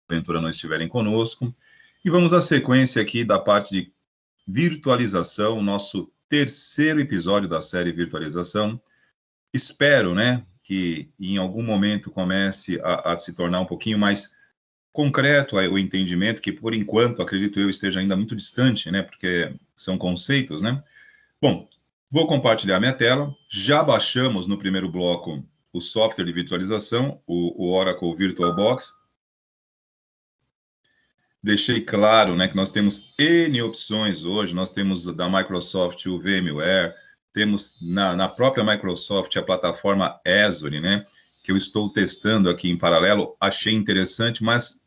porventura não estiverem conosco. E vamos à sequência aqui da parte de virtualização, nosso terceiro episódio da série Virtualização. Espero, né, que em algum momento comece a se tornar um pouquinho mais concreto o entendimento, que por enquanto, acredito eu, esteja ainda muito distante, né, porque são conceitos, né. Bom, vou compartilhar minha tela. Já baixamos no primeiro bloco o software de virtualização, o Oracle VirtualBox. Deixei claro, né, que nós temos N opções hoje. Nós temos da Microsoft o VMware, temos na própria Microsoft a plataforma Azure, né, que eu estou testando aqui em paralelo. Achei interessante, mas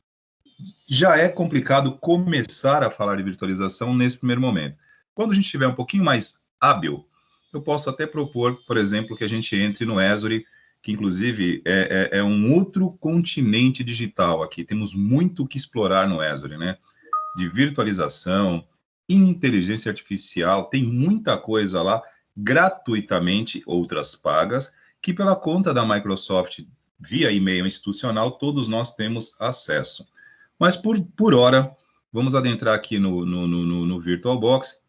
já é complicado começar a falar de virtualização nesse primeiro momento. Quando a gente estiver um pouquinho mais hábil, eu posso até propor, por exemplo, que a gente entre no Azure, que inclusive é um outro continente digital aqui. Temos muito o que explorar no Azure, né? De virtualização, inteligência artificial, tem muita coisa lá, gratuitamente, outras pagas, que pela conta da Microsoft, via e-mail institucional, todos nós temos acesso. Mas por hora, vamos adentrar aqui no VirtualBox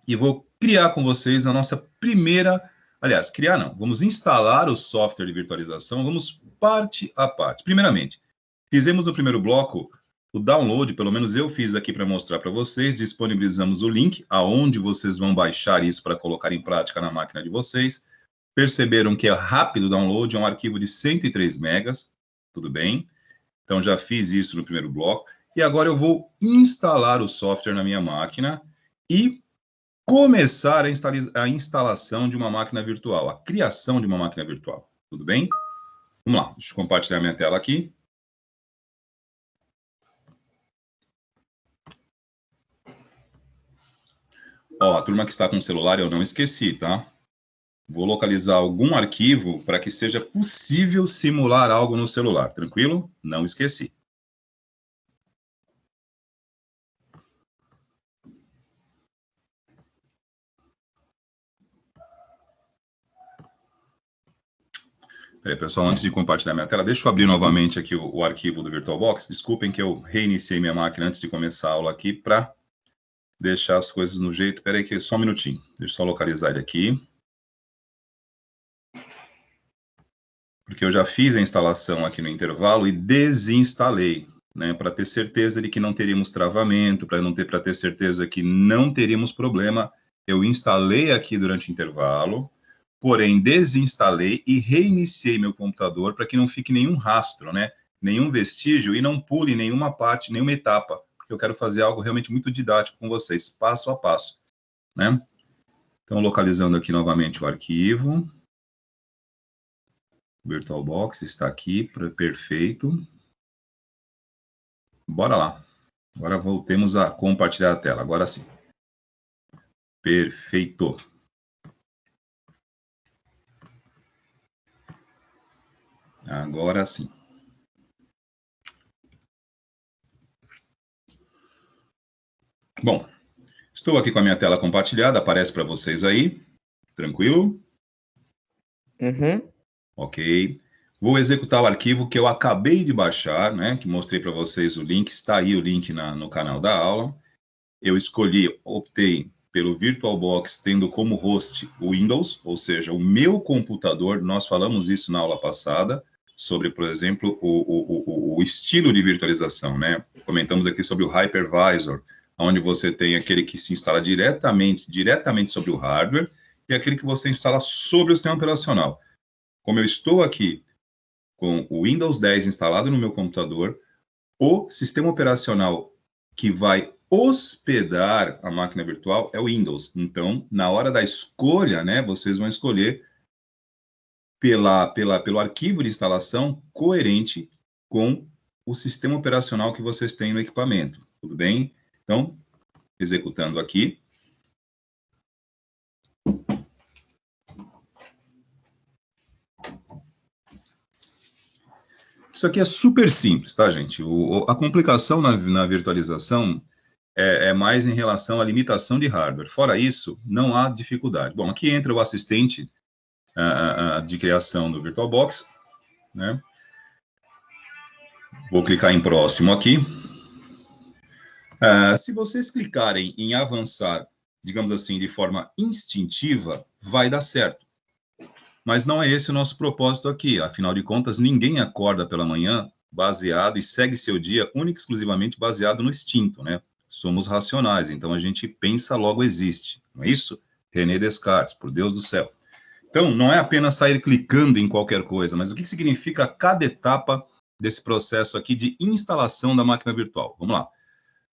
e vou criar com vocês a nossa primeira... Aliás, criar não, vamos instalar o software de virtualização, vamos parte a parte. Primeiramente, fizemos o primeiro bloco, o download, pelo menos eu fiz aqui para mostrar para vocês, disponibilizamos o link, aonde vocês vão baixar isso para colocar em prática na máquina de vocês. Perceberam que é rápido o download, é um arquivo de 103 megas, tudo bem? Então, já fiz isso no primeiro bloco. E agora eu vou instalar o software na minha máquina e começar a instalação de uma máquina virtual, a criação de uma máquina virtual. Tudo bem? Vamos lá, deixa eu compartilhar minha tela aqui. Ó, a turma que está com o celular eu não esqueci, tá? Vou localizar algum arquivo para que seja possível simular algo no celular. Tranquilo? Não esqueci. Peraí, pessoal, antes de compartilhar minha tela, deixa eu abrir novamente aqui o arquivo do VirtualBox. Desculpem que eu reiniciei minha máquina antes de começar a aula aqui para deixar as coisas no jeito. Peraí, que só um minutinho. Deixa eu só localizar ele aqui. Porque eu já fiz a instalação aqui no intervalo e desinstalei, né, para ter certeza de que não teríamos travamento, para ter certeza que não teríamos problema. Eu instalei aqui durante o intervalo, porém desinstalei e reiniciei meu computador para que não fique nenhum rastro, né, nenhum vestígio e não pule nenhuma parte, nenhuma etapa, porque eu quero fazer algo realmente muito didático com vocês, passo a passo, né? Então, localizando aqui novamente o arquivo. VirtualBox está aqui, perfeito. Bora lá. Agora voltemos a compartilhar a tela. Agora sim. Perfeito. Agora sim. Bom, estou aqui com a minha tela compartilhada. Aparece para vocês aí. Tranquilo? Uhum. Ok. Vou executar o arquivo que eu acabei de baixar, né? Que mostrei para vocês o link. Está aí o link no canal da aula. Eu optei pelo VirtualBox tendo como host o Windows, ou seja, o meu computador. Nós falamos isso na aula passada, sobre, por exemplo, o estilo de virtualização, né? Comentamos aqui sobre o Hypervisor, onde você tem aquele que se instala diretamente sobre o hardware, e aquele que você instala sobre o sistema operacional. Como eu estou aqui com o Windows 10 instalado no meu computador, o sistema operacional que vai hospedar a máquina virtual é o Windows. Então, na hora da escolha, né, vocês vão escolher pelo arquivo de instalação coerente com o sistema operacional que vocês têm no equipamento. Tudo bem? Então, executando aqui. Isso aqui é super simples, tá, gente? A complicação na virtualização é mais em relação à limitação de hardware. Fora isso, não há dificuldade. Bom, aqui entra o assistente de criação do VirtualBox, né? Vou clicar em próximo aqui. Se vocês clicarem em avançar, digamos assim, de forma instintiva, vai dar certo. Mas não é esse o nosso propósito aqui. Afinal de contas, ninguém acorda pela manhã baseado e segue seu dia única e exclusivamente baseado no instinto, né? Somos racionais, então a gente pensa, logo existe. Não é isso? René Descartes, por Deus do céu. Então, não é apenas sair clicando em qualquer coisa, mas o que significa cada etapa desse processo aqui de instalação da máquina virtual? Vamos lá.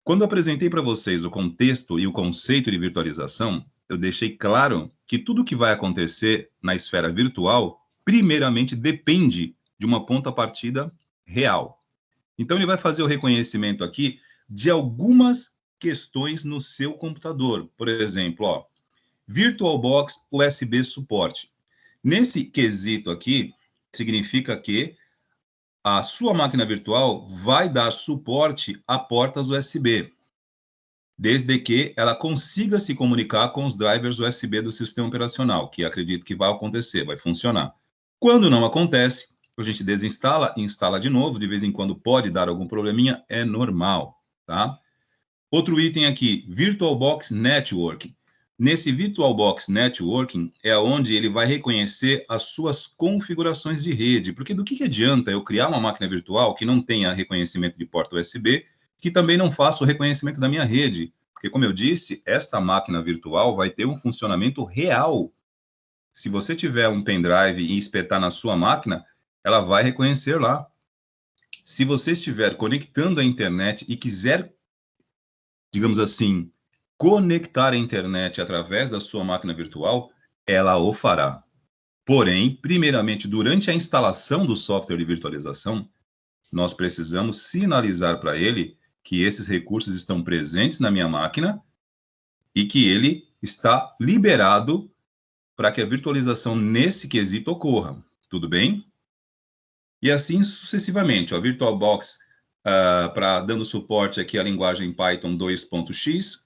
Quando eu apresentei para vocês o contexto e o conceito de virtualização, eu deixei claro que tudo que vai acontecer na esfera virtual, primeiramente, depende de uma ponta partida real. Então, ele vai fazer o reconhecimento aqui de algumas questões no seu computador. Por exemplo, ó, VirtualBox USB suporte. Nesse quesito aqui, significa que a sua máquina virtual vai dar suporte a portas USB, desde que ela consiga se comunicar com os drivers USB do sistema operacional, que acredito que vai acontecer, vai funcionar. Quando não acontece, a gente desinstala, instala de novo, de vez em quando pode dar algum probleminha, é normal, tá? Outro item aqui, VirtualBox Networking. Nesse VirtualBox Networking é onde ele vai reconhecer as suas configurações de rede, porque do que adianta eu criar uma máquina virtual que não tenha reconhecimento de porta USB, que também não faça o reconhecimento da minha rede? Porque, como eu disse, esta máquina virtual vai ter um funcionamento real. Se você tiver um pendrive e espetar na sua máquina, ela vai reconhecer lá. Se você estiver conectando a internet e quiser, digamos assim, conectar a internet através da sua máquina virtual, ela o fará. Porém, primeiramente, durante a instalação do software de virtualização, nós precisamos sinalizar para ele que esses recursos estão presentes na minha máquina e que ele está liberado para que a virtualização nesse quesito ocorra. Tudo bem? E assim sucessivamente. A VirtualBox, dando suporte aqui à linguagem Python 2.x,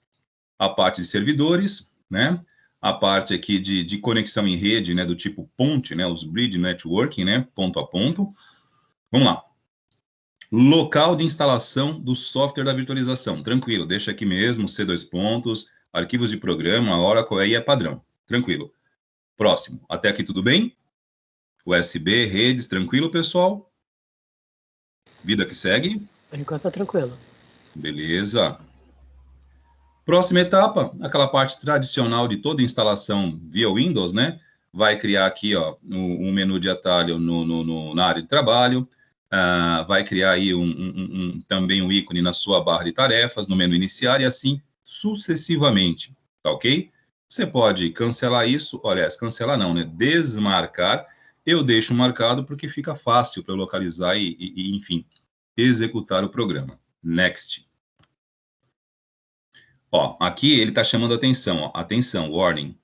a parte de servidores, né? A parte aqui de conexão em rede, né? Do tipo ponte, né? Os bridge networking, né? Ponto a ponto. Vamos lá. Local de instalação do software da virtualização. Tranquilo, deixa aqui mesmo, C2 pontos, arquivos de programa, Oracle, aí é padrão. Tranquilo. Próximo. Até aqui tudo bem? USB, redes, tranquilo, pessoal? Vida que segue? Por enquanto tá tranquilo. Beleza. Próxima etapa, aquela parte tradicional de toda instalação via Windows, né? Vai criar aqui, ó, um menu de atalho na área de trabalho, vai criar aí também um ícone na sua barra de tarefas, no menu iniciar, e assim sucessivamente, tá ok? Você pode cancelar isso, olha, cancelar não, né? Desmarcar, eu deixo marcado porque fica fácil para eu localizar e, enfim, executar o programa. Next. Ó, aqui ele está chamando a atenção, ó, atenção, warning.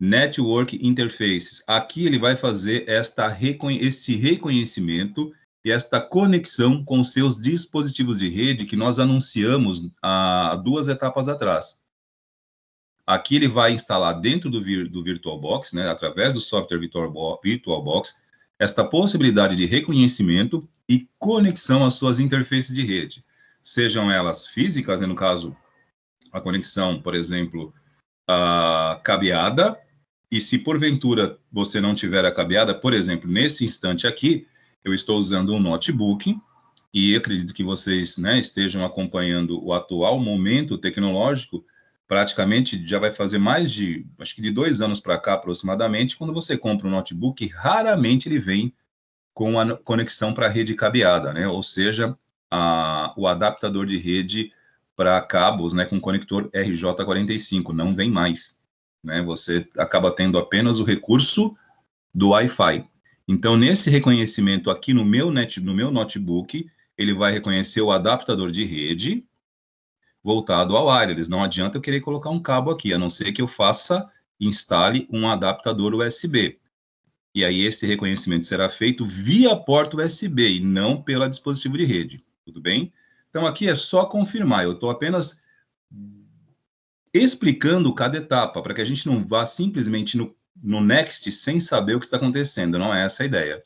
Network Interfaces. Aqui ele vai fazer esse reconhecimento e esta conexão com seus dispositivos de rede que nós anunciamos há 2 etapas atrás. Aqui ele vai instalar dentro do VirtualBox, né, através do software VirtualBox, esta possibilidade de reconhecimento e conexão às suas interfaces de rede. Sejam elas físicas, né, no caso, a conexão, por exemplo, cabeada, e se porventura você não tiver a cabeada, por exemplo, nesse instante aqui, eu estou usando um notebook, e acredito que vocês, né, estejam acompanhando o atual momento tecnológico, praticamente já vai fazer mais de, acho que de 2 anos para cá aproximadamente, quando você compra um notebook, raramente ele vem com a conexão para a rede cabeada, né, ou seja, o adaptador de rede para cabos, né, com conector RJ45, não vem mais, né, você acaba tendo apenas o recurso do Wi-Fi. Então, nesse reconhecimento aqui no meu notebook, ele vai reconhecer o adaptador de rede voltado ao wireless. Não adianta eu querer colocar um cabo aqui, a não ser que eu instale um adaptador USB. E aí esse reconhecimento será feito via porta USB e não pelo dispositivo de rede. Tudo bem? Então, aqui é só confirmar. Eu estou apenas explicando cada etapa, para que a gente não vá simplesmente no next sem saber o que está acontecendo. Não é essa a ideia.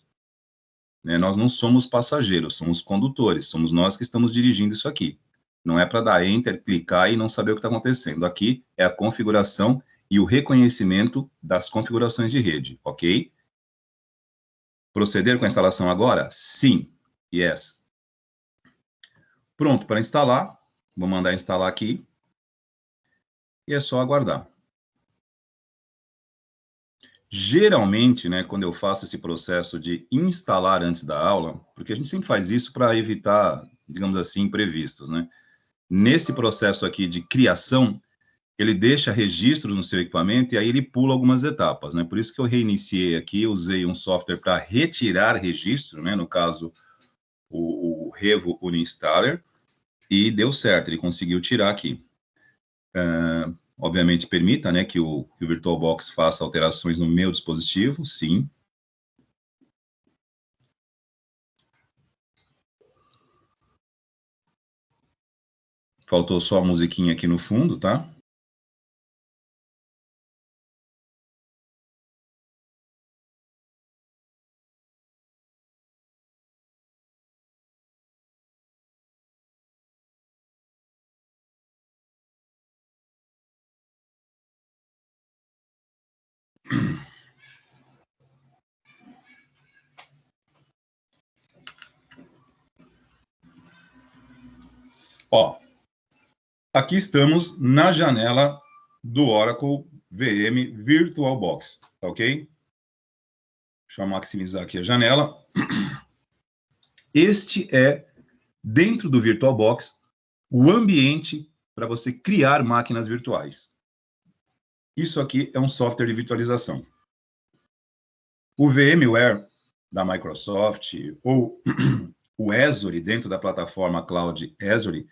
né? Nós não somos passageiros, somos condutores, somos nós que estamos dirigindo isso aqui. Não é para dar enter, clicar e não saber o que está acontecendo. Aqui é a configuração e o reconhecimento das configurações de rede, ok? Proceder com a instalação agora? Sim. Yes. Pronto para instalar. Vou mandar instalar aqui. E é só aguardar. Geralmente, né, quando eu faço esse processo de instalar antes da aula, porque a gente sempre faz isso para evitar, digamos assim, imprevistos, né? Nesse processo aqui de criação, ele deixa registros no seu equipamento e aí ele pula algumas etapas, né? Por isso que eu reiniciei aqui, usei um software para retirar registro, né? No caso, o Revo Uninstaller, e deu certo, ele conseguiu tirar aqui. Obviamente, permita, né, que o VirtualBox faça alterações no meu dispositivo, sim. Faltou só a musiquinha aqui no fundo, tá? Ó, aqui estamos na janela do Oracle VM VirtualBox, tá ok? Deixa eu maximizar aqui a janela. Este é, dentro do VirtualBox, o ambiente para você criar máquinas virtuais. Isso aqui é um software de virtualização. O VMware da Microsoft ou o Azure dentro da plataforma Cloud Azure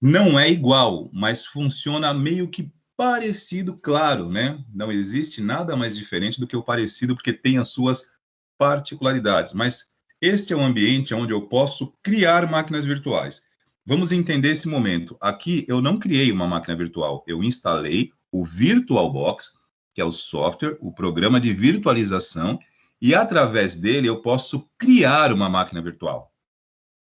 não é igual, mas funciona meio que parecido, claro, né? Não existe nada mais diferente do que o parecido, porque tem as suas particularidades. Mas este é um ambiente onde eu posso criar máquinas virtuais. Vamos entender esse momento. Aqui eu não criei uma máquina virtual, eu instalei o VirtualBox, que é o software, o programa de virtualização, e através dele eu posso criar uma máquina virtual.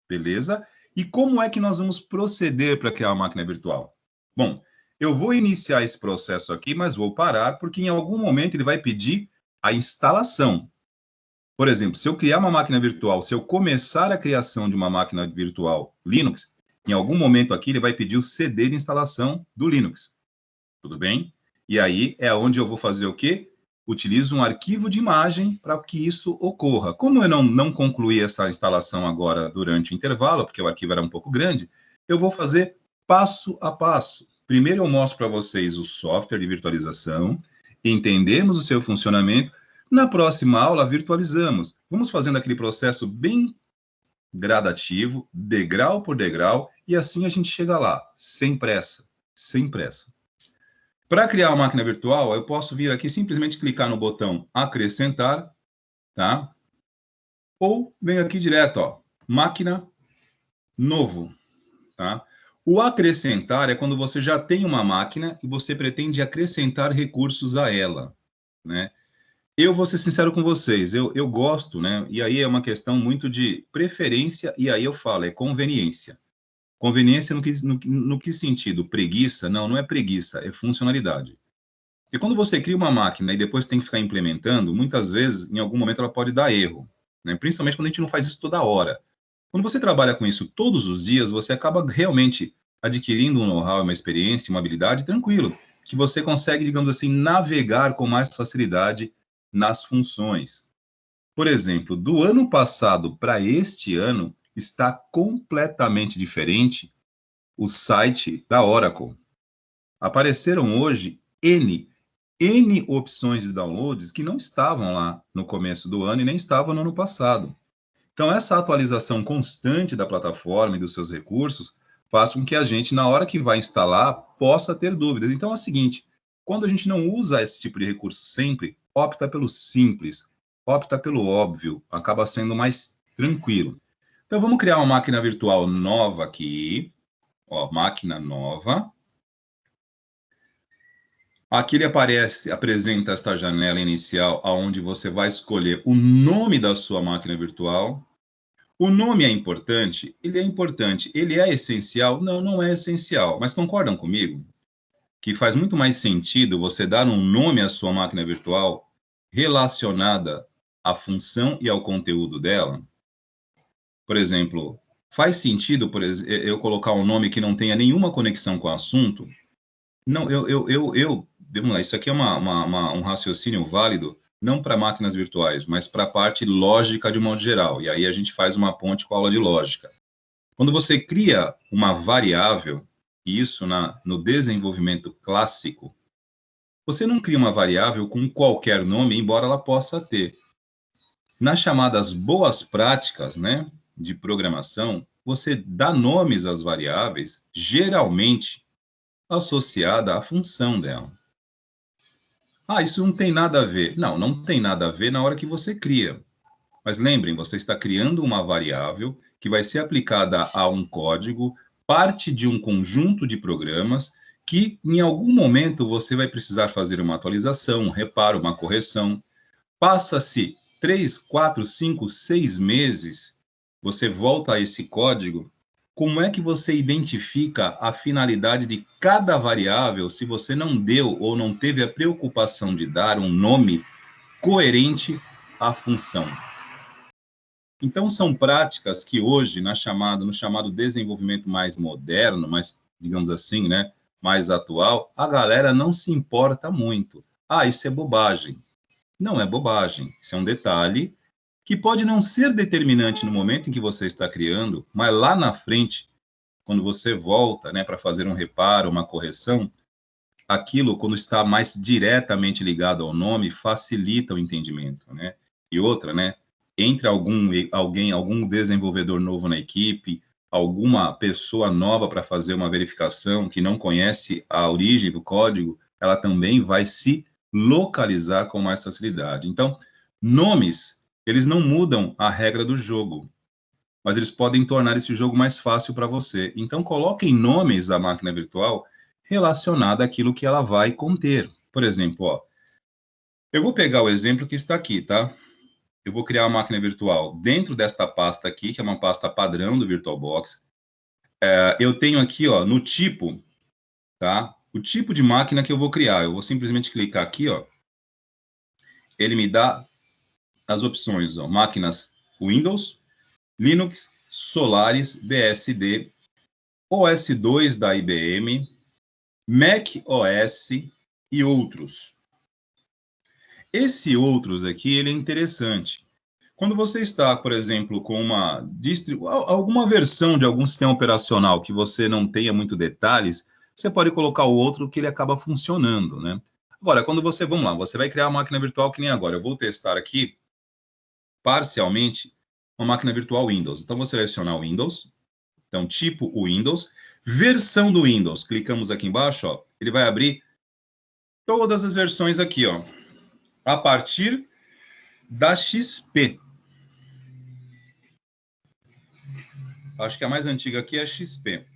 Beleza? E como é que nós vamos proceder para criar uma máquina virtual? Bom, eu vou iniciar esse processo aqui, mas vou parar, porque em algum momento ele vai pedir a instalação. Por exemplo, se eu criar uma máquina virtual, se eu começar a criação de uma máquina virtual Linux, em algum momento aqui ele vai pedir o CD de instalação do Linux. Tudo bem? E aí é onde eu vou fazer o quê? Utilizo um arquivo de imagem para que isso ocorra. Como eu não concluí essa instalação agora durante o intervalo, porque o arquivo era um pouco grande, eu vou fazer passo a passo. Primeiro eu mostro para vocês o software de virtualização, entendemos o seu funcionamento. Na próxima aula, virtualizamos. Vamos fazendo aquele processo bem gradativo, degrau por degrau, e assim a gente chega lá, sem pressa, sem pressa. Para criar uma máquina virtual, eu posso vir aqui simplesmente clicar no botão acrescentar, tá? Ou venho aqui direto, ó, máquina novo, tá? O acrescentar é quando você já tem uma máquina e você pretende acrescentar recursos a ela, né? Eu vou ser sincero com vocês, eu gosto, né? E aí é uma questão muito de preferência, e aí eu falo, é conveniência. Conveniência no que sentido? Preguiça? Não, não é preguiça, é funcionalidade. Porque quando você cria uma máquina e depois tem que ficar implementando, muitas vezes, em algum momento, ela pode dar erro, né? Principalmente quando a gente não faz isso toda hora. Quando você trabalha com isso todos os dias, você acaba realmente adquirindo um know-how, uma experiência, uma habilidade tranquilo, que você consegue, digamos assim, navegar com mais facilidade nas funções. Por exemplo, do ano passado para este ano, está completamente diferente o site da Oracle. Apareceram hoje N opções de downloads que não estavam lá no começo do ano e nem estavam no ano passado. Então, essa atualização constante da plataforma e dos seus recursos faz com que a gente, na hora que vai instalar, possa ter dúvidas. Então, é o seguinte, quando a gente não usa esse tipo de recurso sempre, opta pelo simples, opta pelo óbvio, acaba sendo mais tranquilo. Então, vamos criar uma máquina virtual nova aqui. Ó, máquina nova. Aqui ele apresenta esta janela inicial, onde você vai escolher o nome da sua máquina virtual. O nome é importante? Ele é importante. Ele é essencial? Não, não é essencial. Mas concordam comigo que faz muito mais sentido você dar um nome à sua máquina virtual relacionada à função e ao conteúdo dela? Por exemplo, faz sentido eu colocar um nome que não tenha nenhuma conexão com o assunto? Não, vamos lá, isso aqui é um raciocínio válido, não para máquinas virtuais, mas para a parte lógica de modo geral. E aí a gente faz uma ponte com a aula de lógica. Quando você cria uma variável, e isso no desenvolvimento clássico, você não cria uma variável com qualquer nome, embora ela possa ter. Nas chamadas boas práticas, né, de programação, você dá nomes às variáveis, geralmente associada à função dela. Ah, isso não tem nada a ver. Não, não tem nada a ver na hora que você cria. Mas lembrem, você está criando uma variável que vai ser aplicada a um código, parte de um conjunto de programas que, em algum momento, você vai precisar fazer uma atualização, um reparo, uma correção. Passa-se 3, 4, 5, 6 meses, você volta a esse código. Como é que você identifica a finalidade de cada variável se você não deu ou não teve a preocupação de dar um nome coerente à função? Então, são práticas que hoje, no chamado desenvolvimento mais moderno, mais, digamos assim, né, mais atual, a galera não se importa muito. Ah, isso é bobagem. Não é bobagem. Isso é um detalhe que pode não ser determinante no momento em que você está criando, mas lá na frente, quando você volta, né, para fazer um reparo, uma correção, aquilo, quando está mais diretamente ligado ao nome, facilita o entendimento, né? E outra, né? Entre algum desenvolvedor novo na equipe, alguma pessoa nova para fazer uma verificação que não conhece a origem do código, ela também vai se localizar com mais facilidade. Então, nomes, eles não mudam a regra do jogo, mas eles podem tornar esse jogo mais fácil para você. Então, coloquem nomes da máquina virtual relacionada àquilo que ela vai conter. Por exemplo, ó, eu vou pegar o exemplo que está aqui, tá? Eu vou criar uma máquina virtual dentro desta pasta aqui, que é uma pasta padrão do VirtualBox. Eu tenho aqui, ó, no tipo, tá? O tipo de máquina que eu vou criar. Eu vou simplesmente clicar aqui, ó. Ele me dá as opções, ó, máquinas Windows, Linux, Solaris, BSD, OS2 da IBM, Mac OS e outros. Esse outros aqui, ele é interessante. Quando você está, por exemplo, com alguma versão de algum sistema operacional que você não tenha muito detalhes, você pode colocar o outro que ele acaba funcionando, né? Agora, vamos lá, você vai criar uma máquina virtual que nem agora. Eu vou testar aqui, parcialmente, uma máquina virtual Windows. Então, vou selecionar o Windows. Então, tipo o Windows. Versão do Windows. Clicamos aqui embaixo, ó. Ele vai abrir todas as versões aqui, ó. A partir da XP. Acho que a mais antiga aqui é a XP.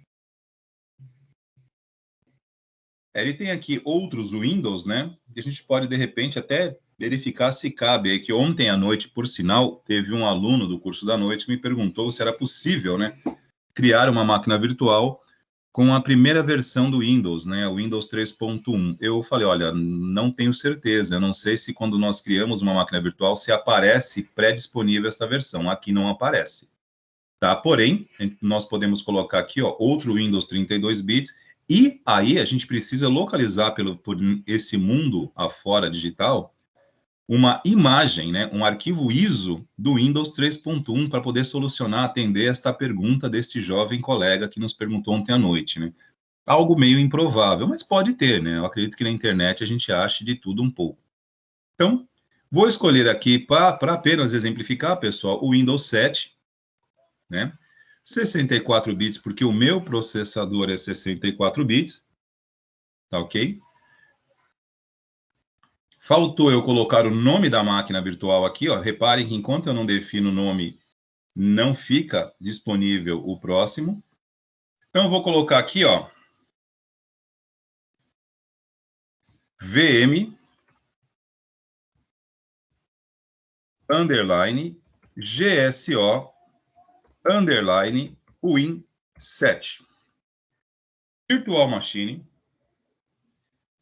Ele tem aqui outros Windows, né? E a gente pode, de repente, até verificar se cabe. É que ontem à noite, por sinal, teve um aluno do curso da noite que me perguntou se era possível, né, criar uma máquina virtual com a primeira versão do Windows, né, o Windows 3.1. Eu falei, olha, não tenho certeza, eu não sei se quando nós criamos uma máquina virtual se aparece pré-disponível esta versão. Aqui não aparece. Tá? Porém, nós podemos colocar aqui, ó, outro Windows 32 bits, e aí a gente precisa localizar por esse mundo afora digital uma imagem, né, um arquivo ISO do Windows 3.1 para poder solucionar, atender esta pergunta deste jovem colega que nos perguntou ontem à noite, né? Algo meio improvável, mas pode ter, né? Eu acredito que na internet a gente ache de tudo um pouco. Então, vou escolher aqui para apenas exemplificar, pessoal, o Windows 7, né? 64 bits, porque o meu processador é 64 bits, tá ok? Faltou eu colocar o nome da máquina virtual aqui, ó. Reparem que enquanto eu não defino o nome, não fica disponível o próximo. Então, eu vou colocar aqui, ó, VM, underline, GSO, underline Win7. Virtual Machine.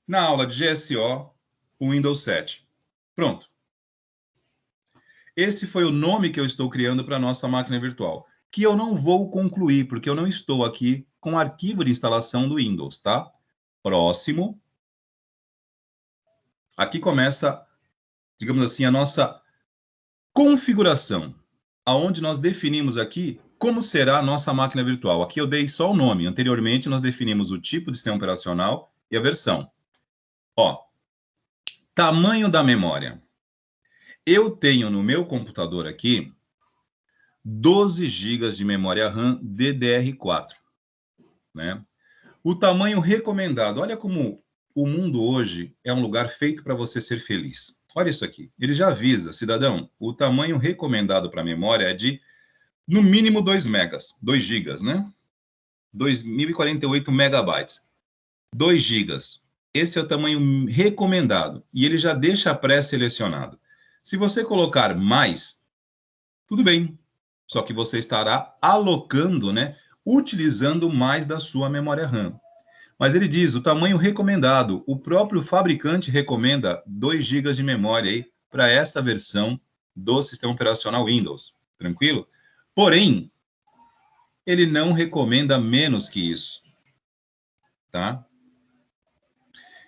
Na aula de GSO, o Windows 7. Pronto. Esse foi o nome que eu estou criando para a nossa máquina virtual, que eu não vou concluir, porque eu não estou aqui com o arquivo de instalação do Windows, tá? Próximo. Aqui começa, digamos assim, a nossa configuração, aonde nós definimos aqui como será a nossa máquina virtual. Aqui eu dei só o nome. Anteriormente, nós definimos o tipo de sistema operacional e a versão. Ó, tamanho da memória. Eu tenho no meu computador aqui 12 GB de memória RAM DDR4, né? O tamanho recomendado. Olha como o mundo hoje é um lugar feito para você ser feliz. Olha isso aqui. Ele já avisa, cidadão, o tamanho recomendado para a memória é de, no mínimo, 2 megas, 2 gigas, né? 2.048 megabytes. 2 gigas. Esse é o tamanho recomendado. E ele já deixa pré-selecionado. Se você colocar mais, tudo bem. Só que você estará alocando, né? Utilizando mais da sua memória RAM. Mas ele diz o tamanho recomendado. O próprio fabricante recomenda 2 GB de memória aí para essa versão do sistema operacional Windows. Tranquilo? Porém, ele não recomenda menos que isso. Tá?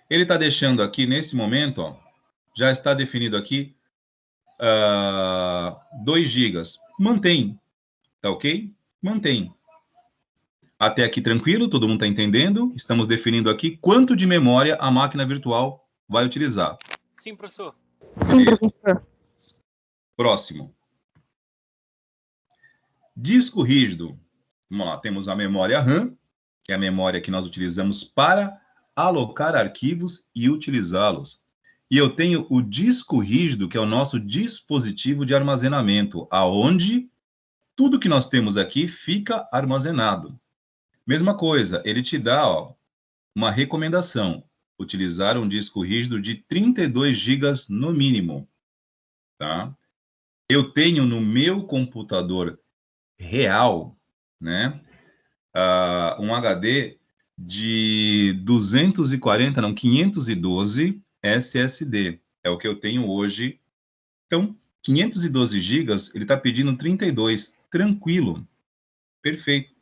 Ele está deixando aqui, nesse momento, ó, já está definido aqui 2 GB. Mantém. Tá ok? Mantém. Até aqui tranquilo? Todo mundo está entendendo? Estamos definindo aqui quanto de memória a máquina virtual vai utilizar. Sim, professor. Sim, professor. Próximo. Disco rígido. Vamos lá, temos a memória RAM, que é a memória que nós utilizamos para alocar arquivos e utilizá-los. E eu tenho o disco rígido, que é o nosso dispositivo de armazenamento, aonde tudo que nós temos aqui fica armazenado. Mesma coisa, ele te dá uma recomendação, utilizar um disco rígido de 32 GB no mínimo. Tá? Eu tenho no meu computador real, né, um HD de 512 SSD. É o que eu tenho hoje. Então, 512 GB, ele está pedindo 32. Tranquilo. Perfeito.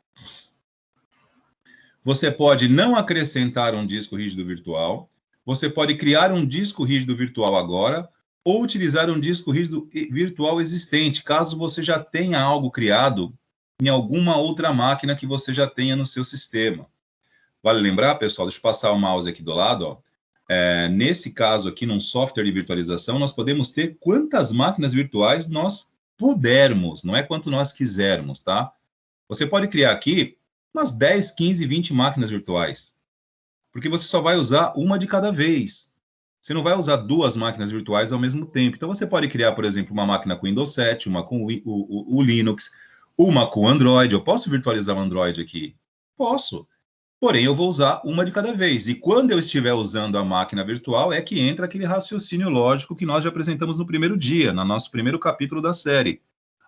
Você pode não acrescentar um disco rígido virtual. Você pode criar um disco rígido virtual agora ou utilizar um disco rígido virtual existente, caso você já tenha algo criado em alguma outra máquina que você já tenha no seu sistema. Vale lembrar, pessoal, deixa eu passar o mouse aqui do lado, ó. Nesse caso aqui, num software de virtualização, nós podemos ter quantas máquinas virtuais nós pudermos, não é quanto nós quisermos, tá? Você pode criar aqui umas 10, 15, 20 máquinas virtuais, porque você só vai usar uma de cada vez. Você não vai usar 2 máquinas virtuais ao mesmo tempo. Então, você pode criar, por exemplo, uma máquina com Windows 7, uma com o Linux, uma com Android. Eu posso virtualizar o Android aqui? Posso. Porém, eu vou usar uma de cada vez. E quando eu estiver usando a máquina virtual, é que entra aquele raciocínio lógico que nós já apresentamos no primeiro dia, no nosso primeiro capítulo da série.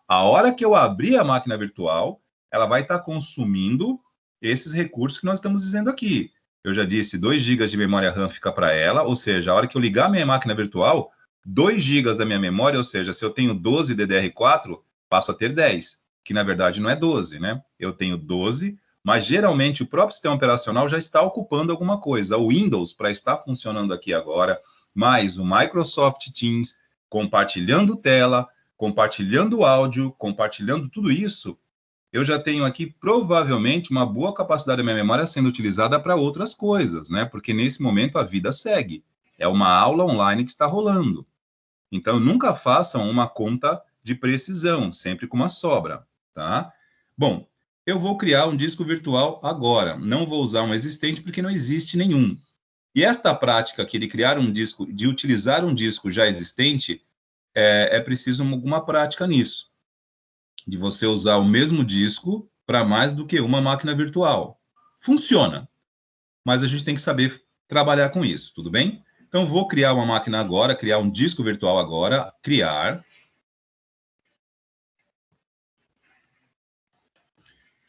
A hora que eu abrir a máquina virtual, ela vai estar consumindo esses recursos que nós estamos dizendo aqui. Eu já disse, 2 GB de memória RAM fica para ela, ou seja, a hora que eu ligar a minha máquina virtual, 2 GB da minha memória, ou seja, se eu tenho 12 DDR4, passo a ter 10, que na verdade não é 12, né? Eu tenho 12, mas geralmente o próprio sistema operacional já está ocupando alguma coisa. O Windows, para estar funcionando aqui agora, mais o Microsoft Teams, compartilhando tela, compartilhando áudio, compartilhando tudo isso, eu já tenho aqui provavelmente uma boa capacidade da minha memória sendo utilizada para outras coisas, né? Porque nesse momento a vida segue. É uma aula online que está rolando. Então, nunca façam uma conta de precisão, sempre com uma sobra, tá? Bom, eu vou criar um disco virtual agora. Não vou usar um existente porque não existe nenhum. E esta prática aqui de criar um disco, de utilizar um disco já existente, é preciso alguma prática nisso. De você usar o mesmo disco para mais do que uma máquina virtual. Funciona, mas a gente tem que saber trabalhar com isso, tudo bem? Então, vou criar uma máquina agora, criar um disco virtual agora, criar.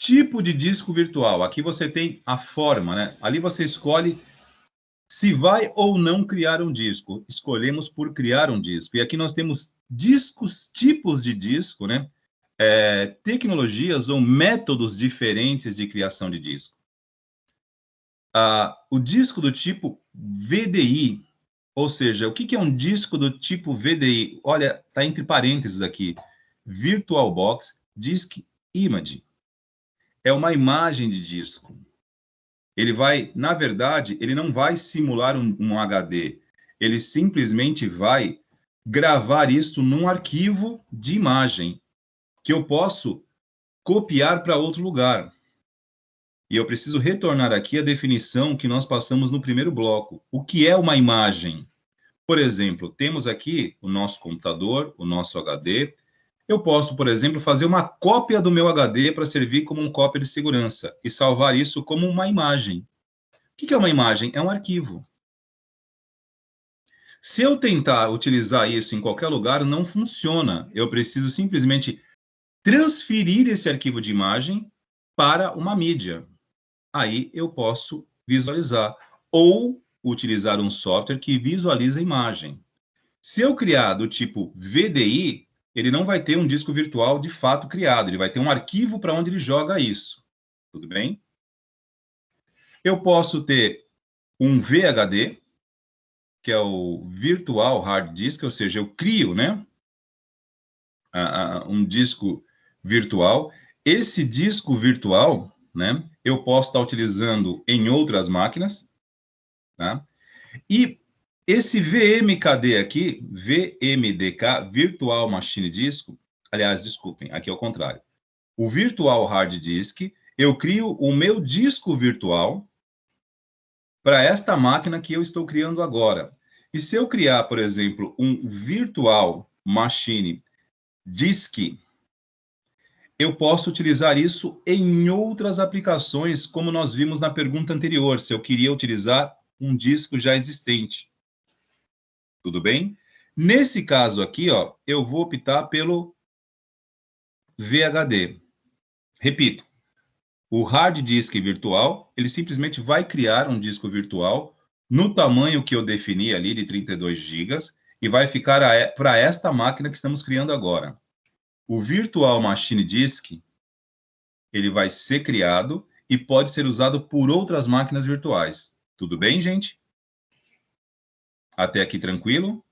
Tipo de disco virtual. Aqui você tem a forma, né? Ali você escolhe se vai ou não criar um disco. Escolhemos por criar um disco. E aqui nós temos discos, tipos de disco, né? Tecnologias ou métodos diferentes de criação de disco. O disco do tipo VDI, ou seja, o que é um disco do tipo VDI? Olha, está entre parênteses aqui. VirtualBox Disk Image. É uma imagem de disco. Ele vai, na verdade, ele não vai simular um HD. Ele simplesmente vai gravar isso num arquivo de imagem que eu posso copiar para outro lugar. E eu preciso retornar aqui a definição que nós passamos no primeiro bloco. O que é uma imagem? Por exemplo, temos aqui o nosso computador, o nosso HD. Eu posso, por exemplo, fazer uma cópia do meu HD para servir como um cópia de segurança e salvar isso como uma imagem. O que é uma imagem? É um arquivo. Se eu tentar utilizar isso em qualquer lugar, não funciona. Eu preciso simplesmente transferir esse arquivo de imagem para uma mídia. Aí eu posso visualizar. Ou utilizar um software que visualiza a imagem. Se eu criar do tipo VDI, ele não vai ter um disco virtual de fato criado. Ele vai ter um arquivo para onde ele joga isso. Tudo bem? Eu posso ter um VHD, que é o Virtual Hard Disk, ou seja, eu crio, né, um disco virtual. Esse disco virtual, né, eu posso estar utilizando em outras máquinas, tá? E esse VMKD aqui, VMDK, Virtual Machine Disk, aliás, desculpem, aqui é o contrário. O Virtual Hard Disk, eu crio o meu disco virtual para esta máquina que eu estou criando agora. E se eu criar, por exemplo, um Virtual Machine Disk, eu posso utilizar isso em outras aplicações, como nós vimos na pergunta anterior, se eu queria utilizar um disco já existente. Tudo bem? Nesse caso aqui, ó, eu vou optar pelo VHD. Repito, o hard disk virtual, ele simplesmente vai criar um disco virtual no tamanho que eu defini ali, de 32 GB, e vai ficar para esta máquina que estamos criando agora. O Virtual Machine Disk, ele vai ser criado e pode ser usado por outras máquinas virtuais. Tudo bem, gente? Até aqui tranquilo?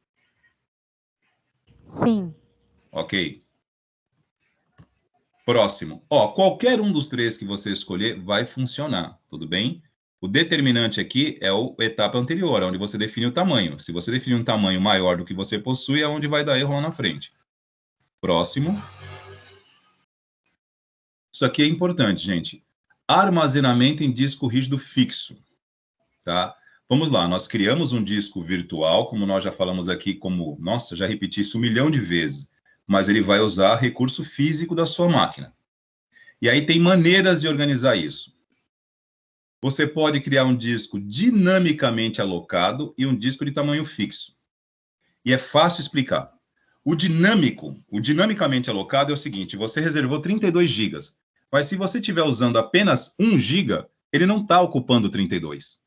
Sim. Ok. Próximo. Ó, qualquer um dos três que você escolher vai funcionar, tudo bem? O determinante aqui é a etapa anterior, onde você define o tamanho. Se você definir um tamanho maior do que você possui, é onde vai dar erro lá na frente. Próximo. Isso aqui é importante, gente. Armazenamento em disco rígido fixo, tá? Vamos lá, nós criamos um disco virtual, como nós já falamos aqui, como, nossa, já repeti isso 1 milhão de vezes, mas ele vai usar recurso físico da sua máquina. E aí tem maneiras de organizar isso. Você pode criar um disco dinamicamente alocado e um disco de tamanho fixo. E é fácil explicar. O dinamicamente alocado é o seguinte, você reservou 32 GB, mas se você estiver usando apenas 1 GB, ele não está ocupando 32.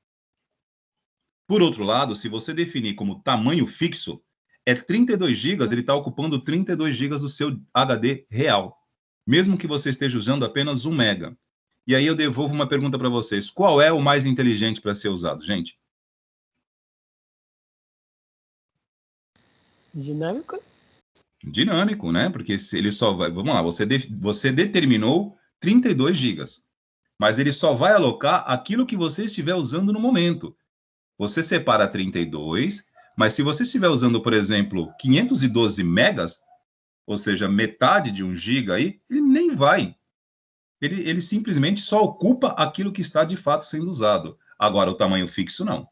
Por outro lado, se você definir como tamanho fixo, é 32 GB, ele está ocupando 32 GB do seu HD real, mesmo que você esteja usando apenas 1 MB. E aí eu devolvo uma pergunta para vocês. Qual é o mais inteligente para ser usado, gente? Dinâmico? Dinâmico, né? Porque se ele só vai... Vamos lá, você determinou 32 GB, mas ele só vai alocar aquilo que você estiver usando no momento. Você separa 32, mas se você estiver usando, por exemplo, 512 megas, ou seja, metade de 1 GB aí, ele nem vai. Ele simplesmente só ocupa aquilo que está de fato sendo usado. Agora, o tamanho fixo, não.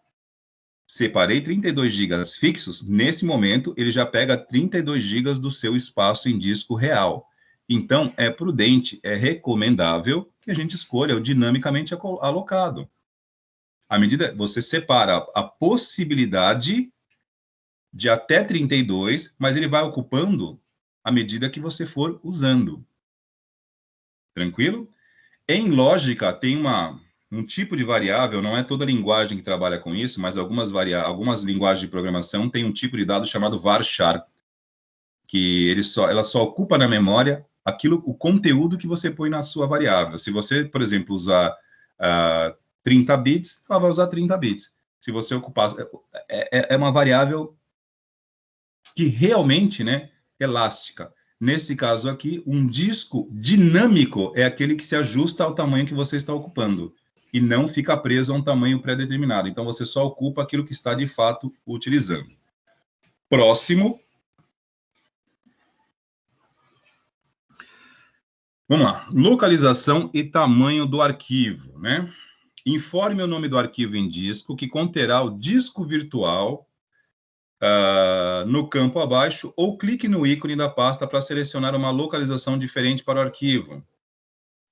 Separei 32 GB fixos, nesse momento, ele já pega 32 GB do seu espaço em disco real. Então, é prudente, é recomendável que a gente escolha o dinamicamente alocado. À medida você separa a possibilidade de até 32, mas ele vai ocupando à medida que você for usando. Tranquilo? Em lógica, tem um tipo de variável, não é toda linguagem que trabalha com isso, mas algumas linguagens de programação têm um tipo de dado chamado varchar, que ela só ocupa na memória o conteúdo que você põe na sua variável. Se você, por exemplo, usar 30 bits, ela vai usar 30 bits. Se você ocupar... É uma variável que realmente, né, elástica. Nesse caso aqui, um disco dinâmico é aquele que se ajusta ao tamanho que você está ocupando e não fica preso a um tamanho pré-determinado. Então, você só ocupa aquilo que está, de fato, utilizando. Próximo. Vamos lá. Localização e tamanho do arquivo, né? Informe o nome do arquivo em disco, que conterá o disco virtual no campo abaixo, ou clique no ícone da pasta para selecionar uma localização diferente para o arquivo.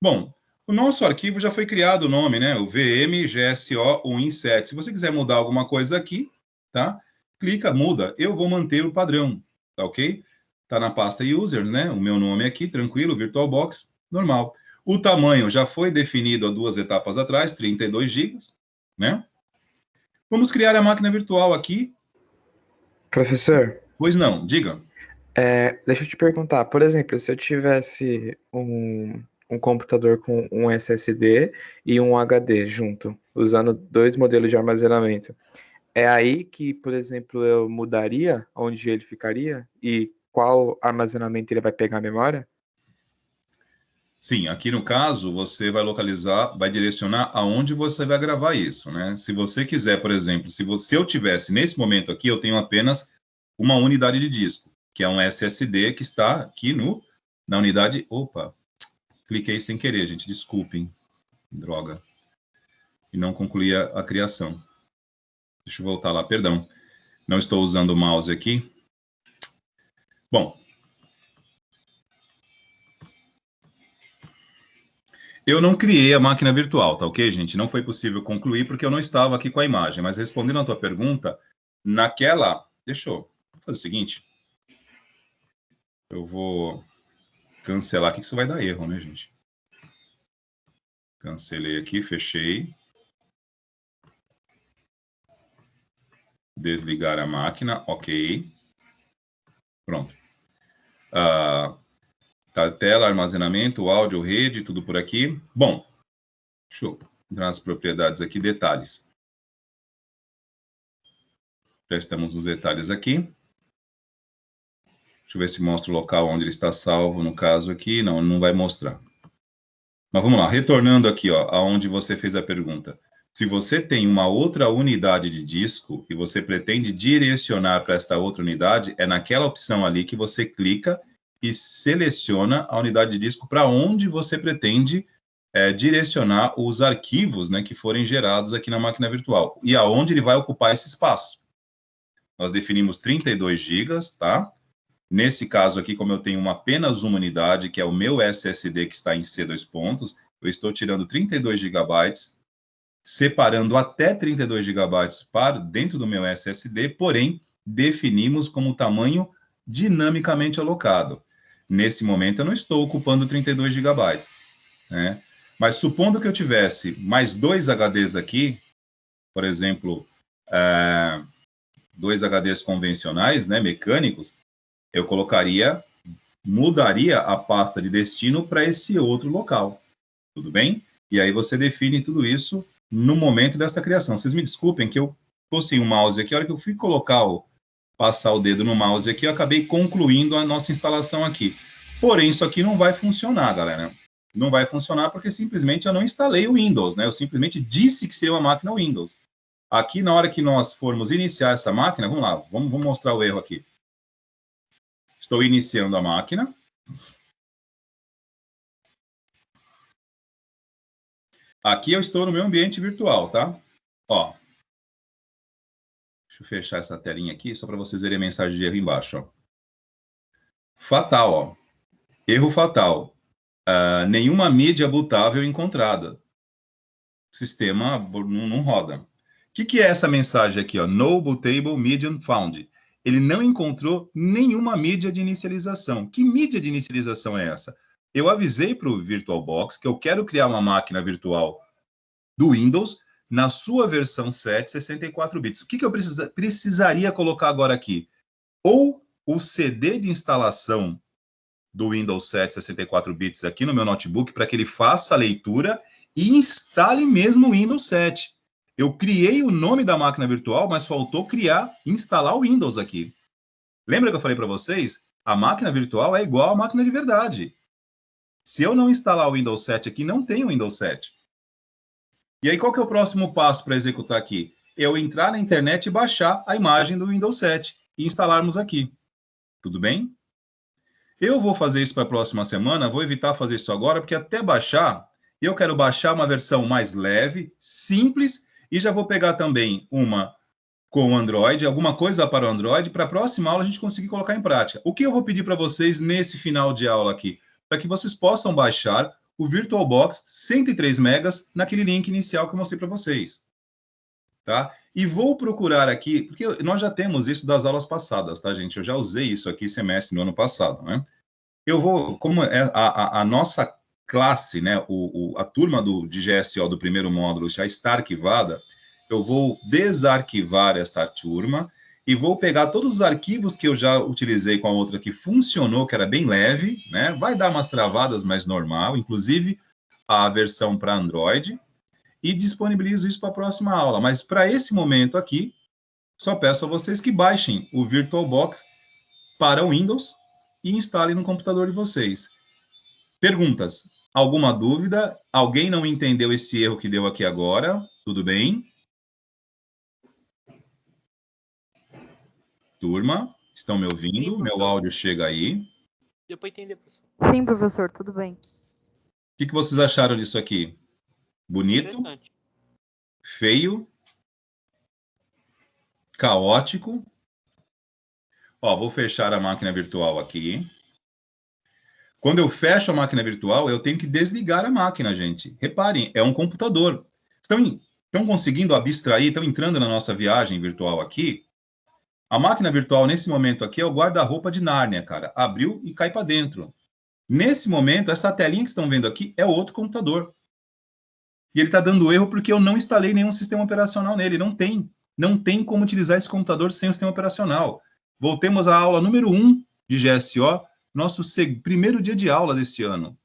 Bom, o nosso arquivo já foi criado o nome, né? O VMGSO117. Se você quiser mudar alguma coisa aqui, tá? Clica, muda. Eu vou manter o padrão, tá ok? Tá na pasta users, né? O meu nome aqui, tranquilo, VirtualBox, normal. O tamanho já foi definido há 2 etapas atrás, 32 GB, né? Vamos criar a máquina virtual aqui. Professor, Pois não, diga. deixa eu te perguntar, por exemplo, se eu tivesse um computador com um SSD e um HD junto, usando 2 modelos de armazenamento, é aí que, por exemplo, eu mudaria onde ele ficaria e qual armazenamento ele vai pegar a memória? Sim, aqui no caso, você vai localizar, vai direcionar aonde você vai gravar isso, né? Se você quiser, por exemplo, se eu tivesse, nesse momento aqui, eu tenho apenas uma unidade de disco, que é um SSD que está aqui na unidade... Opa, cliquei sem querer, gente, desculpem. Droga. E não concluí a criação. Deixa eu voltar lá, perdão. Não estou usando o mouse aqui. Bom, eu não criei a máquina virtual, tá ok, gente? Não foi possível concluir porque eu não estava aqui com a imagem. Mas respondendo a tua pergunta, deixa eu fazer o seguinte. Eu vou cancelar aqui, que isso vai dar erro, né, gente? Cancelei aqui, fechei. Desligar a máquina, ok. Pronto. Tá, tela, armazenamento, áudio, rede, tudo por aqui. Bom, deixa eu entrar nas propriedades aqui, detalhes. Já estamos nos detalhes aqui. Deixa eu ver se mostra o local onde ele está salvo, no caso aqui. Não, não vai mostrar. Mas vamos lá, retornando aqui, ó, aonde você fez a pergunta. Se você tem uma outra unidade de disco e você pretende direcionar para esta outra unidade, é naquela opção ali que você clica e seleciona a unidade de disco para onde você pretende direcionar os arquivos, né, que forem gerados aqui na máquina virtual e aonde ele vai ocupar esse espaço. Nós definimos 32 GB, tá? Nesse caso aqui, como eu tenho apenas uma unidade, que é o meu SSD que está em C2 pontos, eu estou tirando 32 GB, separando até 32 GB para dentro do meu SSD, porém, definimos como tamanho dinamicamente alocado. Nesse momento, eu não estou ocupando 32 GB, né? Mas supondo que eu tivesse mais 2 HDs aqui, por exemplo, 2 HDs convencionais, né, mecânicos, eu mudaria a pasta de destino para esse outro local, tudo bem? E aí você define tudo isso no momento dessa criação. Vocês me desculpem que eu tô sem o mouse aqui, a hora que eu fui passar o dedo no mouse aqui, eu acabei concluindo a nossa instalação aqui. Porém, isso aqui não vai funcionar, galera. Não vai funcionar porque simplesmente eu não instalei o Windows, né? Eu simplesmente disse que seria uma máquina Windows. Aqui, na hora que nós formos iniciar essa máquina, vamos lá, vamos mostrar o erro aqui. Estou iniciando a máquina. Aqui eu estou no meu ambiente virtual, tá? Ó. Deixa eu fechar essa telinha aqui, só para vocês verem a mensagem de erro embaixo, ó. Fatal, ó. Erro fatal. Nenhuma mídia bootável encontrada. O sistema não roda. O que é essa mensagem aqui, ó? No bootable medium found. Ele não encontrou nenhuma mídia de inicialização. Que mídia de inicialização é essa? eu avisei para o VirtualBox que eu quero criar uma máquina virtual do Windows na sua versão 7, 64 bits. O que eu precisaria colocar agora aqui? Ou o CD de instalação do Windows 7 64 bits aqui no meu notebook para que ele faça a leitura e instale mesmo o Windows 7. Eu criei o nome da máquina virtual, mas faltou instalar o Windows aqui. Lembra que eu falei para vocês? A máquina virtual é igual à máquina de verdade. Se eu não instalar o Windows 7 aqui, não tem o Windows 7. E aí, qual que é o próximo passo para executar aqui? Eu entrar na internet e baixar a imagem do Windows 7 e instalarmos aqui. Tudo bem? Eu vou fazer isso para a próxima semana, vou evitar fazer isso agora, porque até baixar, eu quero baixar uma versão mais leve, simples, e já vou pegar também uma com Android, alguma coisa para o Android, para a próxima aula a gente conseguir colocar em prática. O que eu vou pedir para vocês nesse final de aula aqui? Para que vocês possam baixar o VirtualBox 103 megas naquele link inicial que eu mostrei para vocês. Tá? E vou procurar aqui, porque nós já temos isso das aulas passadas, tá, gente? Eu já usei isso aqui semestre no ano passado, né? Eu vou, como é a nossa classe, né, a turma de GSO do primeiro módulo já está arquivada, eu vou desarquivar esta turma e vou pegar todos os arquivos que eu já utilizei com a outra que funcionou, que era bem leve, né? Vai dar umas travadas, mas normal, inclusive a versão para Android, e disponibilizo isso para a próxima aula. Mas para esse momento aqui, só peço a vocês que baixem o VirtualBox para o Windows e instalem no computador de vocês. Perguntas? Alguma dúvida? Alguém não entendeu esse erro que deu aqui agora? Tudo bem? Turma, estão me ouvindo? Sim, meu áudio chega aí. Deu para entender, professor. Sim, professor, tudo bem. O que vocês acharam disso aqui? Bonito? Interessante. Feio? Caótico? Ó, vou fechar a máquina virtual aqui. Quando eu fecho a máquina virtual, eu tenho que desligar a máquina, gente. Reparem, é um computador. Estão conseguindo abstrair, estão entrando na nossa viagem virtual aqui? A máquina virtual, nesse momento aqui, é o guarda-roupa de Nárnia, cara. Abriu e cai para dentro. Nesse momento, essa telinha que estão vendo aqui é outro computador. E ele está dando erro porque eu não instalei nenhum sistema operacional nele. Não tem. Não tem como utilizar esse computador sem o sistema operacional. Voltemos à aula número 1 de GSO, nosso primeiro dia de aula deste ano.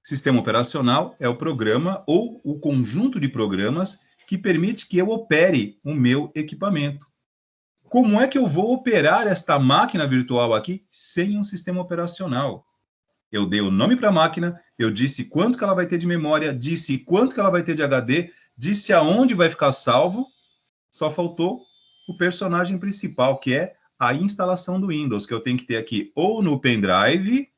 Sistema operacional é o programa ou o conjunto de programas que permite que eu opere o meu equipamento. Como é que eu vou operar esta máquina virtual aqui sem um sistema operacional? Eu dei o nome para a máquina, eu disse quanto que ela vai ter de memória, disse quanto que ela vai ter de HD, disse aonde vai ficar salvo, só faltou o personagem principal, que é a instalação do Windows, que eu tenho que ter aqui ou no pendrive,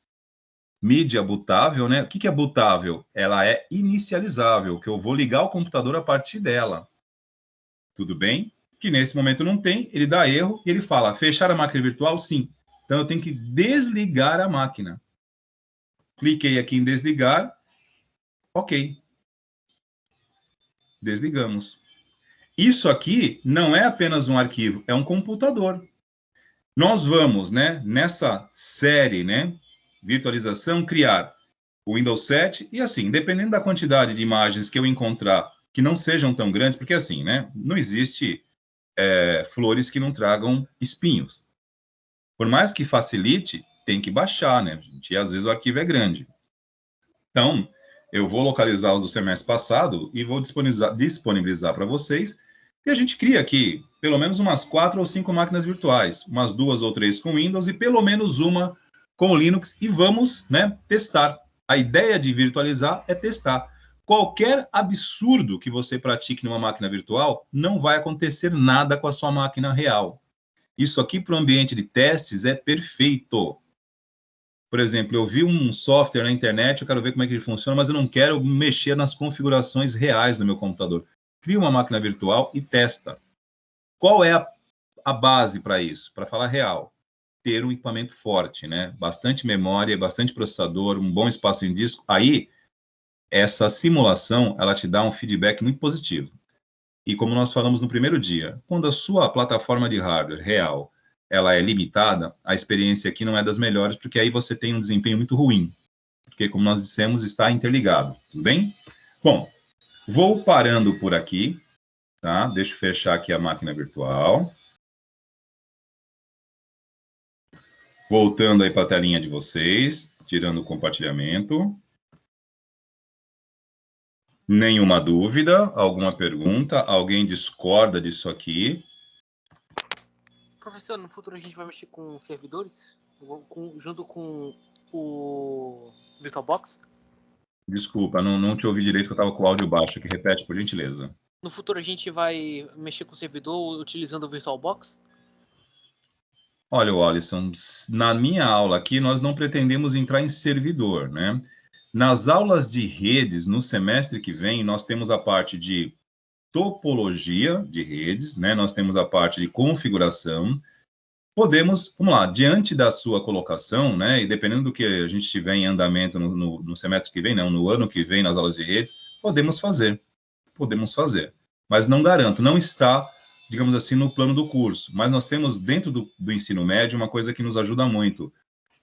mídia bootável, né? O que é bootável? Ela é inicializável, que eu vou ligar o computador a partir dela. Tudo bem? Que nesse momento não tem, ele dá erro e ele fala, fechar a máquina virtual? Sim. Então eu tenho que desligar a máquina. Cliquei aqui em desligar. Ok. Desligamos. Isso aqui não é apenas um arquivo, é um computador. Nós vamos, né, nessa série, né, virtualização, criar o Windows 7 e assim, dependendo da quantidade de imagens que eu encontrar que não sejam tão grandes, porque assim, né, não existe flores que não tragam espinhos. Por mais que facilite, tem que baixar, né, gente? E às vezes o arquivo é grande. Então, eu vou localizar os do semestre passado e vou disponibilizar para vocês. E a gente cria aqui pelo menos umas 4 ou 5 máquinas virtuais, umas 2 ou 3 com Windows e pelo menos uma com Linux e vamos, né, testar. A ideia de virtualizar é testar. Qualquer absurdo que você pratique numa máquina virtual, não vai acontecer nada com a sua máquina real. Isso aqui para o ambiente de testes é perfeito. Por exemplo, eu vi um software na internet, eu quero ver como é que ele funciona, mas eu não quero mexer nas configurações reais do meu computador. Cria uma máquina virtual e testa. Qual é a base para isso? Para falar real, ter um equipamento forte, né? Bastante memória, bastante processador, um bom espaço em disco. Aí, essa simulação, ela te dá um feedback muito positivo. E como nós falamos no primeiro dia, quando a sua plataforma de hardware real, ela é limitada, a experiência aqui não é das melhores, porque aí você tem um desempenho muito ruim. Porque, como nós dissemos, está interligado. Tudo bem? Bom, vou parando por aqui, tá? Deixa eu fechar aqui a máquina virtual. Voltando aí para a telinha de vocês, tirando o compartilhamento. Nenhuma dúvida? Alguma pergunta? Alguém discorda disso aqui? Professor, no futuro a gente vai mexer com servidores? Junto com o VirtualBox? Desculpa, não te ouvi direito, que eu estava com o áudio baixo aqui. Repete, por gentileza. No futuro a gente vai mexer com o servidor utilizando o VirtualBox? Olha, Alisson, na minha aula aqui, nós não pretendemos entrar em servidor, né? Nas aulas de redes, no semestre que vem, nós temos a parte de topologia de redes, né? Nós temos a parte de configuração. Podemos, vamos lá, diante da sua colocação, né? E dependendo do que a gente tiver em andamento no semestre que vem, não, no ano que vem, nas aulas de redes, podemos fazer. Mas não garanto, não está, digamos assim, no plano do curso. Mas nós temos dentro do ensino médio uma coisa que nos ajuda muito.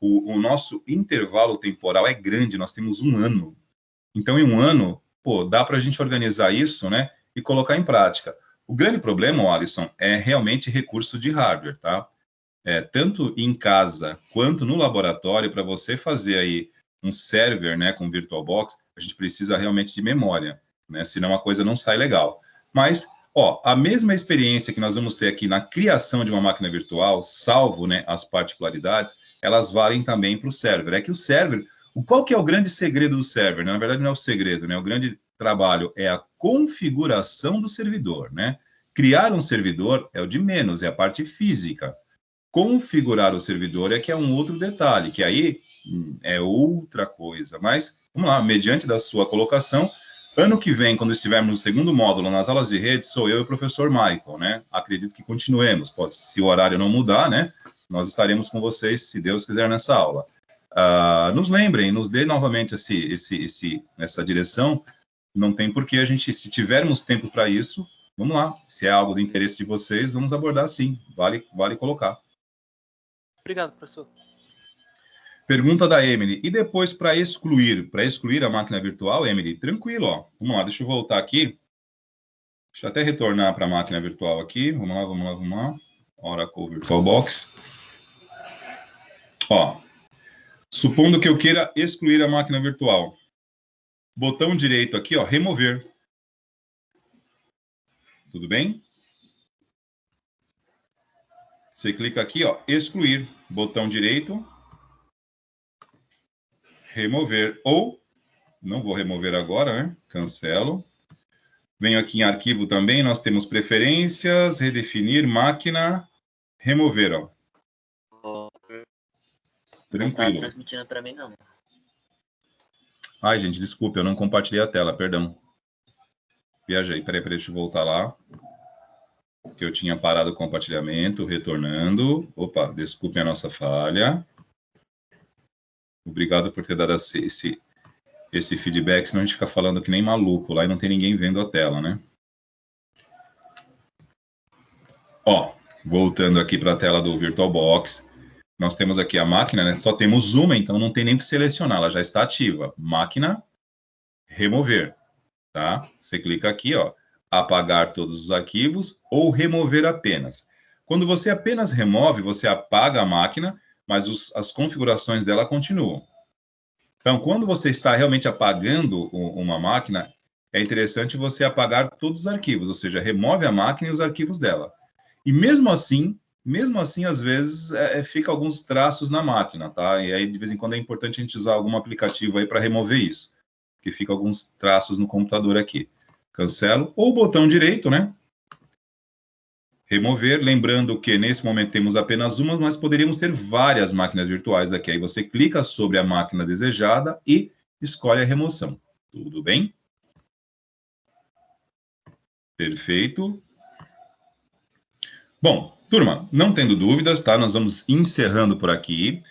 O nosso intervalo temporal é grande, nós temos um ano. Então, em um ano, pô, dá para a gente organizar isso, né? E colocar em prática. O grande problema, Alisson, é realmente recurso de hardware, tá? Tanto em casa quanto no laboratório, para você fazer aí um server, né, com VirtualBox, a gente precisa realmente de memória, né? Senão a coisa não sai legal. Mas, ó, a mesma experiência que nós vamos ter aqui na criação de uma máquina virtual, salvo, né, as particularidades, elas valem também para o server. É que o server, qual que é o grande segredo do server? Na verdade, não é o segredo, né? O grande trabalho é a configuração do servidor, né? Criar um servidor é o de menos, é a parte física. Configurar o servidor é que é um outro detalhe, que aí é outra coisa. Mas, vamos lá, mediante da sua colocação, ano que vem, quando estivermos no segundo módulo, nas aulas de rede, sou eu e o professor Michael, né? Acredito que continuemos, se o horário não mudar, né? Nós estaremos com vocês, se Deus quiser, nessa aula. Nos lembrem, nos dê novamente essa direção. Não tem porquê a gente, se tivermos tempo para isso, vamos lá. Se é algo do interesse de vocês, vamos abordar sim. Vale colocar. Obrigado, professor. Pergunta da Emily. E depois para excluir a máquina virtual, Emily? Tranquilo, ó. Vamos lá, deixa eu voltar aqui. Deixa eu até retornar para a máquina virtual aqui. Vamos lá. Oracle VirtualBox. Ó, supondo que eu queira excluir a máquina virtual. Botão direito aqui, ó, remover. Tudo bem? Você clica aqui, ó, excluir. Botão direito. Remover. Ou, não vou remover agora, né? Cancelo. Venho aqui em arquivo também, nós temos preferências, redefinir, máquina, remover, ó. Tranquilo. Não tá transmitindo para mim, não. Ai, gente, desculpe, eu não compartilhei a tela, perdão. Viajei, peraí, deixa eu voltar lá. Que eu tinha parado o compartilhamento, retornando. Opa, desculpe a nossa falha. Obrigado por ter dado esse feedback, senão a gente fica falando que nem maluco lá e não tem ninguém vendo a tela, né? Ó, voltando aqui para a tela do VirtualBox. Nós temos aqui a máquina, né? Só temos uma, então não tem nem que selecionar, ela já está ativa. Máquina, remover, tá? Você clica aqui, ó, apagar todos os arquivos ou remover apenas. Quando você apenas remove, você apaga a máquina, mas as configurações dela continuam. Então, quando você está realmente apagando uma máquina, é interessante você apagar todos os arquivos, ou seja, remove a máquina e os arquivos dela. E mesmo assim, às vezes, fica alguns traços na máquina, tá? E aí, de vez em quando, é importante a gente usar algum aplicativo aí para remover isso, porque fica alguns traços no computador aqui. Cancelo, ou o botão direito, né? Remover, lembrando que nesse momento temos apenas uma, mas poderíamos ter várias máquinas virtuais aqui. Aí você clica sobre a máquina desejada e escolhe a remoção. Tudo bem? Perfeito. Bom, turma, não tendo dúvidas, tá? Nós vamos encerrando por aqui.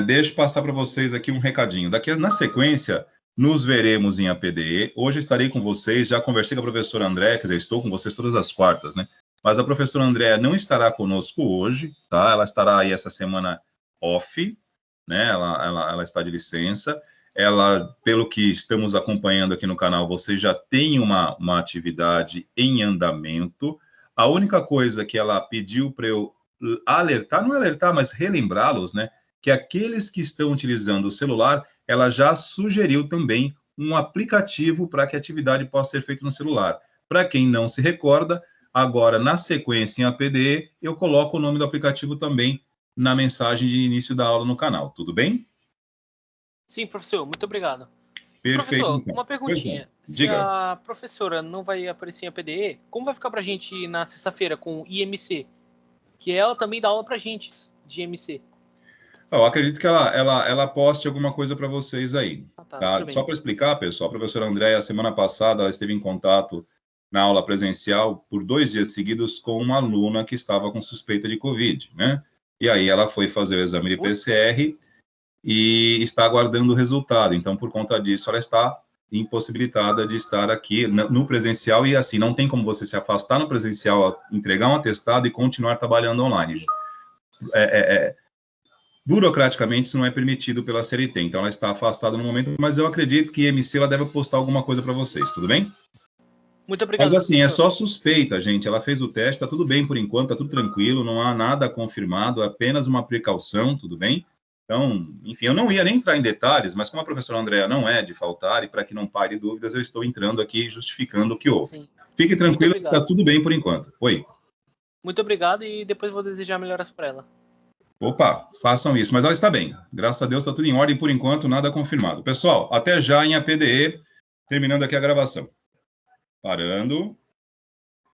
Deixa eu passar para vocês aqui um recadinho. Na sequência, nos veremos em APDE. Hoje estarei com vocês, já conversei com a professora André, quer dizer, estou com vocês todas as quartas, né? mas a professora Andréa não estará conosco hoje, tá? Ela estará aí essa semana off, né? Ela está de licença. Ela, pelo que estamos acompanhando aqui no canal, você já tem uma atividade em andamento. A única coisa que ela pediu para eu alertar, não alertar, mas relembrá-los, né? Que aqueles que estão utilizando o celular, ela já sugeriu também um aplicativo para que a atividade possa ser feita no celular. Para quem não se recorda, agora, na sequência em APDE, eu coloco o nome do aplicativo também na mensagem de início da aula no canal. Tudo bem? Sim, professor, muito obrigado. Perfeito. Professor, Então. uma perguntinha. Se Diga. a professora não vai aparecer em APDE, como vai ficar pra gente na sexta-feira com IMC? Que ela também dá aula pra gente de IMC. Eu acredito que ela poste alguma coisa para vocês aí. Tá? Só para explicar, pessoal, a professora Andréa, semana passada, ela esteve em contato na aula presencial por 2 dias seguidos com uma aluna que estava com suspeita de Covid, né? E aí ela foi fazer o exame de PCR e está aguardando o resultado. Então, por conta disso, ela está impossibilitada de estar aqui no presencial e, assim, não tem como você se afastar no presencial, entregar um atestado e continuar trabalhando online. Burocraticamente, isso não é permitido pela CLT, então ela está afastada no momento, mas eu acredito que a MC ela deve postar alguma coisa para vocês, tudo bem? Muito obrigado. Mas assim, professor. É só suspeita, gente. Ela fez o teste, tá tudo bem por enquanto, tá tudo tranquilo, não há nada confirmado, apenas uma precaução, tudo bem? Então, enfim, eu não ia nem entrar em detalhes, mas como a professora Andréa não é de faltar, e para que não pare dúvidas, eu estou entrando aqui justificando o que houve. Sim. Fique tranquilo que está tudo bem por enquanto. Oi. Muito obrigado e depois vou desejar melhoras para ela. Opa, façam isso. Mas ela está bem. Graças a Deus está tudo em ordem por enquanto, nada confirmado. Pessoal, até já em APDE, terminando aqui a gravação. Parando.